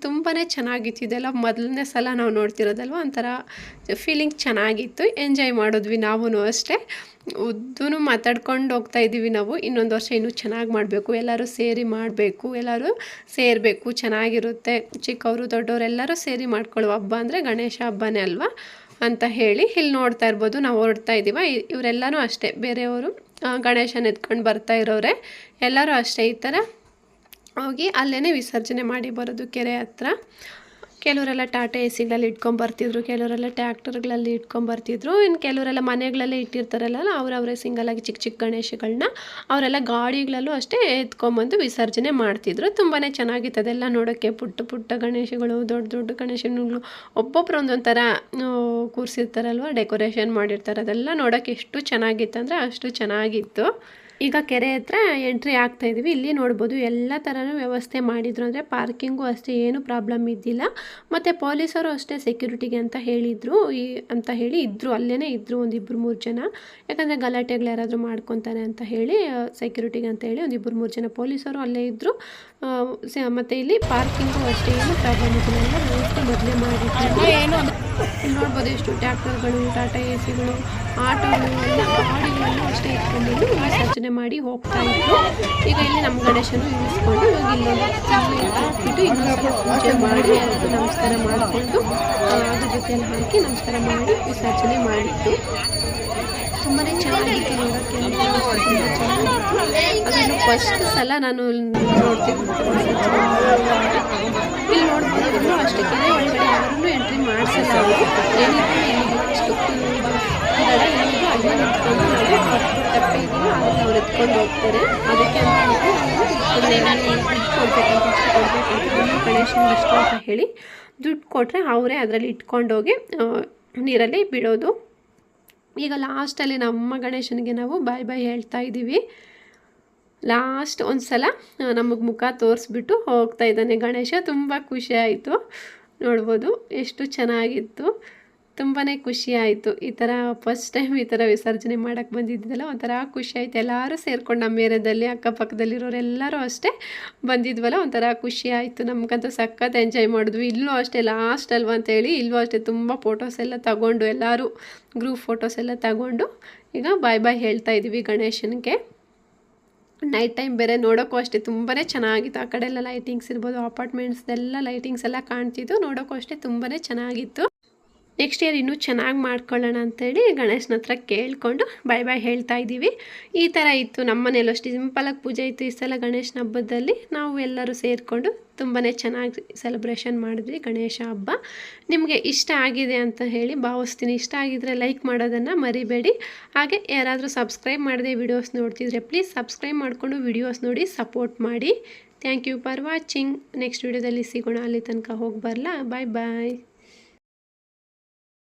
ತುಂಬಾ ಚೆನ್ನಾಗಿತ್ತು. ಇದೆಲ್ಲ ಮೊದಲನೇ ಸಲ ನಾವು ನೋಡ್ತಿರೋದಲ್ವ, ಒಂಥರ ಫೀಲಿಂಗ್ ಚೆನ್ನಾಗಿತ್ತು. ಎಂಜಾಯ್ ಮಾಡಿದ್ವಿ ನಾವು ಅಷ್ಟೇ. ಉದ್ದೂ ಮಾತಾಡ್ಕೊಂಡು ಹೋಗ್ತಾ ಇದ್ದೀವಿ ನಾವು. ಇನ್ನೊಂದು ವರ್ಷ ಇನ್ನೂ ಚೆನ್ನಾಗಿ ಮಾಡಬೇಕು, ಎಲ್ಲರೂ ಸೇರಿ ಮಾಡಬೇಕು, ಎಲ್ಲರೂ ಸೇರಬೇಕು, ಚೆನ್ನಾಗಿರುತ್ತೆ. ಚಿಕ್ಕವರು ದೊಡ್ಡವರು ಎಲ್ಲರೂ ಸೇರಿ ಮಾಡ್ಕೊಳ್ಳೋ ಹಬ್ಬ ಅಂದರೆ ಗಣೇಶ ಹಬ್ಬನೇ ಅಲ್ವಾ. ಅಂತ ಹೇಳಿ ಇಲ್ಲಿ ನೋಡ್ತಾ ಇರ್ಬೋದು ನಾವು ಹೊರಡ್ತಾ ಇದ್ದೀವ. ಇವರೆಲ್ಲನೂ ಅಷ್ಟೇ ಬೇರೆಯವರು ಗಣೇಶನ ಎತ್ಕೊಂಡು ಬರ್ತಾ ಇರೋರೆ. ಎಲ್ಲರೂ ಅಷ್ಟೇ ಈ ಥರ ಹೋಗಿ ಅಲ್ಲೇ ವಿಸರ್ಜನೆ ಮಾಡಿ ಬರೋದು ಕೆರೆ ಹತ್ರ. ಕೆಲವರೆಲ್ಲ ಟಾಟಾ ಎಸಿಗಳಲ್ಲಿ ಇಟ್ಕೊಂಬರ್ತಿದ್ರು, ಕೆಲವರೆಲ್ಲ ಟ್ಯಾಕ್ಟರ್ಗಳಲ್ಲಿ ಇಟ್ಕೊಂಬರ್ತಿದ್ರು, ಇನ್ನು ಕೆಲವರೆಲ್ಲ ಮನೆಗಳಲ್ಲೇ ಇಟ್ಟಿರ್ತಾರಲ್ಲ ಅವರವರೇ ಸಿಂಗಲಾಗಿ ಚಿಕ್ಕ ಚಿಕ್ಕ ಗಣೇಶಗಳನ್ನ ಅವರೆಲ್ಲ ಗಾಡಿಗಳಲ್ಲೂ ಅಷ್ಟೇ ಎತ್ಕೊಂಬಂದು ವಿಸರ್ಜನೆ ಮಾಡ್ತಿದ್ರು. ತುಂಬಾ ಚೆನ್ನಾಗಿತ್ತು ಅದೆಲ್ಲ ನೋಡೋಕ್ಕೆ. ಪುಟ್ಟ ಪುಟ್ಟ ಗಣೇಶಗಳು, ದೊಡ್ಡ ದೊಡ್ಡ ಗಣೇಶಗಳು ಒಬ್ಬೊಬ್ಬರು ಒಂದೊಂದು ಥರ ಕೂರಿಸಿರ್ತಾರಲ್ವ, ಡೆಕೋರೇಷನ್ ಮಾಡಿರ್ತಾರೆ. ಅದೆಲ್ಲ ನೋಡೋಕ್ಕೆ ಎಷ್ಟು ಚೆನ್ನಾಗಿತ್ತು ಅಂದರೆ ಅಷ್ಟು ಚೆನ್ನಾಗಿತ್ತು. ಈಗ ಕೆರೆ ಹತ್ರ ಎಂಟ್ರಿ ಆಗ್ತಾಯಿದ್ವಿ. ಇಲ್ಲಿ ನೋಡ್ಬೋದು ಎಲ್ಲ ಥರನೂ ವ್ಯವಸ್ಥೆ ಮಾಡಿದ್ರು. ಅಂದರೆ ಪಾರ್ಕಿಂಗು ಅಷ್ಟೇ ಏನು ಪ್ರಾಬ್ಲಮ್ ಇದ್ದಿಲ್ಲ. ಮತ್ತು ಪೊಲೀಸರು ಅಷ್ಟೇ ಸೆಕ್ಯೂರಿಟಿಗೆ ಅಂತ ಹೇಳಿದರು ಇದ್ದರು, ಅಲ್ಲೇ ಇದ್ದರು ಒಂದು 2-3 ಜನ. ಯಾಕಂದರೆ ಗಲಾಟೆಗಳು ಯಾರಾದರೂ ಮಾಡ್ಕೊತಾರೆ ಅಂತ ಹೇಳಿ ಸೆಕ್ಯೂರಿಟಿಗೆ ಅಂತ ಹೇಳಿ ಒಂದು 2-3 ಜನ ಪೊಲೀಸರು ಅಲ್ಲೇ ಇದ್ದರು. ಮತ್ತು ಇಲ್ಲಿ ಪಾರ್ಕಿಂಗು ಅಷ್ಟೇ ಏನು ಪ್ರಾಬ್ಲಮ್ ಇದ್ದಿಲ್ಲ, ಎಲ್ಲ ವ್ಯವಸ್ಥೆ ಮೊದಲೇ ಮಾಡಿದ್ರು. ಇಲ್ಲಿ ನೋಡ್ಬೋದು ಎಷ್ಟು ಟ್ಯಾಕ್ಟರ್ಗಳು, ಟಾಟಾ ಎಸಿಗಳು, ಆಟೋಗಳು ಎಲ್ಲ ಗಾಡಿಗಳನ್ನು ಅಷ್ಟೇ ಇಟ್ಕೊಂಡು ವಿಸರ್ಜನೆ ಮಾಡಿ ಹೋಗ್ತಾ ಇದ್ರು. ಈಗ ಇಲ್ಲಿ ನಮ್ಮ ಗಣೇಶನು ಇಳಿಸ್ಕೊಂಡು ಇವಾಗ ಇಲ್ಲಿ ಹಾಕ್ಬಿಟ್ಟು ಇನ್ನೊಂದು ಪೂಜೆ ಮಾಡಿ ಅದಕ್ಕೆ ನಮಸ್ಕಾರ ಮಾಡಿಕೊಂಡು ಅದ್ರ ಜೊತೆಯಲ್ಲಿ ಹಾಕಿ ನಮಸ್ಕಾರ ಮಾಡಿ ವಿಸರ್ಜನೆ ಮಾಡಿತ್ತು. ತುಂಬಾ ಚೆನ್ನಾಗಿತ್ತು ನೋಡೋಕ್ಕೆ, ತುಂಬ ಚೆನ್ನಾಗಿತ್ತು. ಅದನ್ನು ಫಸ್ಟ್ ಸಲ ನಾನು ನೋಡ್ತಿದ್ದೆ. ಇಲ್ಲಿ ನೋಡ್ಬೋದು ಅಷ್ಟೇ ಕೆರೆ ಒಳಗಡೆ ಯಾರನ್ನೂ ಎಂಟ್ರಿ ಮಾಡಿಸಲ್ಲ. ಏನಿದ್ರು ಇಷ್ಟು ದಡ ಏನಿದ್ರು ಅಲ್ಲೇ ನಿಂತ್ಕೊಂಡು ನಾವು ತಪ್ಪೆ ಇದೆಯೋ ಅದನ್ನು ಅವ್ರು ಎತ್ಕೊಂಡು ಹೋಗ್ತಾರೆ. ಅದಕ್ಕೆ ಅಂತ ಗಣೇಶನ ಇಷ್ಟ ಅಂತ ಹೇಳಿ ದುಡ್ಡು ಕೊಟ್ಟರೆ ಅವರೇ ಅದರಲ್ಲಿ ಇಟ್ಕೊಂಡೋಗಿ ನೀರಲ್ಲಿ ಬಿಡೋದು. ಈಗ ಲಾಸ್ಟಲ್ಲಿ ನಮ್ಮ ಗಣೇಶನಿಗೆ ನಾವು ಬಾಯ್ ಬಾಯ್ ಹೇಳ್ತಾ ಇದ್ದೀವಿ. ಲಾಸ್ಟ್ ಒಂದು ಸಲ ನಮಗೆ ಮುಖ ತೋರಿಸ್ಬಿಟ್ಟು ಹೋಗ್ತಾ ಇದ್ದಾನೆ ಗಣೇಶ. ತುಂಬ ಖುಷಿ ಆಯಿತು ನೋಡ್ಬೋದು, ಎಷ್ಟು ಚೆನ್ನಾಗಿತ್ತು. ತುಂಬಾ ಖುಷಿ ಆಯಿತು. ಈ ಥರ ಫಸ್ಟ್ ಟೈಮ್ ಈ ಥರ ವಿಸರ್ಜನೆ ಮಾಡೋಕ್ಕೆ ಬಂದಿದ್ದಲ್ಲ, ಒಂಥರ ಖುಷಿ ಆಯಿತು. ಎಲ್ಲರೂ ಸೇರ್ಕೊಂಡು ನಮ್ಮ ಏರಿಯಾದಲ್ಲಿ ಅಕ್ಕಪಕ್ಕದಲ್ಲಿರೋರೆಲ್ಲರೂ ಅಷ್ಟೇ ಬಂದಿದ್ವಲ್ಲ, ಒಂಥರ ಖುಷಿ ಆಯಿತು. ನಮಗಂತೂ ಸಖತ್ ಎಂಜಾಯ್ ಮಾಡಿದ್ವಿ. ಇಲ್ಲೂ ಅಷ್ಟೇ ಲಾಸ್ಟ್ ಅಲ್ವಾ ಅಂತೇಳಿ ಇಲ್ಲೂ ಅಷ್ಟೇ ತುಂಬ ಫೋಟೋಸ್ ಎಲ್ಲ ತಗೊಂಡು ಎಲ್ಲರೂ ಗ್ರೂಪ್ ಫೋಟೋಸ್ ಎಲ್ಲ ತಗೊಂಡು ಈಗ ಬಾಯ್ ಬಾಯ್ ಹೇಳ್ತಾ ಇದ್ದೀವಿ ಗಣೇಶನಿಗೆ. ನೈಟ್ ಟೈಮ್ ಬೇರೆ ನೋಡೋಕ್ಕೂ ಅಷ್ಟೇ ತುಂಬಾ ಚೆನ್ನಾಗಿತ್ತು. ಆ ಕಡೆ ಎಲ್ಲ ಲೈಟಿಂಗ್ಸ್ ಇರ್ಬೋದು, ಅಪಾರ್ಟ್ಮೆಂಟ್ಸ್ದೆಲ್ಲ ಲೈಟಿಂಗ್ಸ್ ಎಲ್ಲ ಕಾಣ್ತಿದ್ದು, ನೋಡೋಕ್ಕೂ ಅಷ್ಟೇ ತುಂಬಾ ಚೆನ್ನಾಗಿತ್ತು. ನೆಕ್ಸ್ಟ್ ಇಯರ್ ಇನ್ನೂ ಚೆನ್ನಾಗಿ ಮಾಡ್ಕೊಳ್ಳೋಣ ಅಂತೇಳಿ ಗಣೇಶನ ಹತ್ರ ಕೇಳಿಕೊಂಡು ಬಾಯ್ ಬಾಯ್ ಹೇಳ್ತಾ ಇದ್ದೀವಿ. ಈ ಥರ ಇತ್ತು ನಮ್ಮ ಮನೇಲೂ ಅಷ್ಟೇ ಸಿಂಪಲಾಗಿ ಪೂಜೆ ಇತ್ತು. ಈ ಸಲ ಗಣೇಶನ ಹಬ್ಬದಲ್ಲಿ ನಾವು ಎಲ್ಲರೂ ಸೇರಿಕೊಂಡು ತುಂಬಾ ಚೆನ್ನಾಗಿ ಸೆಲೆಬ್ರೇಷನ್ ಮಾಡಿದ್ವಿ ಗಣೇಶ ಹಬ್ಬ. ನಿಮಗೆ ಇಷ್ಟ ಆಗಿದೆ ಅಂತ ಹೇಳಿ ಭಾವಿಸ್ತೀನಿ. ಇಷ್ಟ ಆಗಿದರೆ ಲೈಕ್ ಮಾಡೋದನ್ನು ಮರಿಬೇಡಿ. ಹಾಗೆ ಯಾರಾದರೂ ಸಬ್ಸ್ಕ್ರೈಬ್ ಮಾಡದೆ ವಿಡಿಯೋಸ್ ನೋಡ್ತಿದ್ರೆ ಪ್ಲೀಸ್ ಸಬ್ಸ್ಕ್ರೈಬ್ ಮಾಡಿಕೊಂಡು ವಿಡಿಯೋಸ್ ನೋಡಿ ಸಪೋರ್ಟ್ ಮಾಡಿ. Thank you for watching. Next ವಿಡಿಯೋದಲ್ಲಿ ಸಿಗೋಣ. ಅಲ್ಲಿ ತನಕ ಹೋಗಿ ಬರಲಾ. ಬಾಯ್ ಬಾಯ್.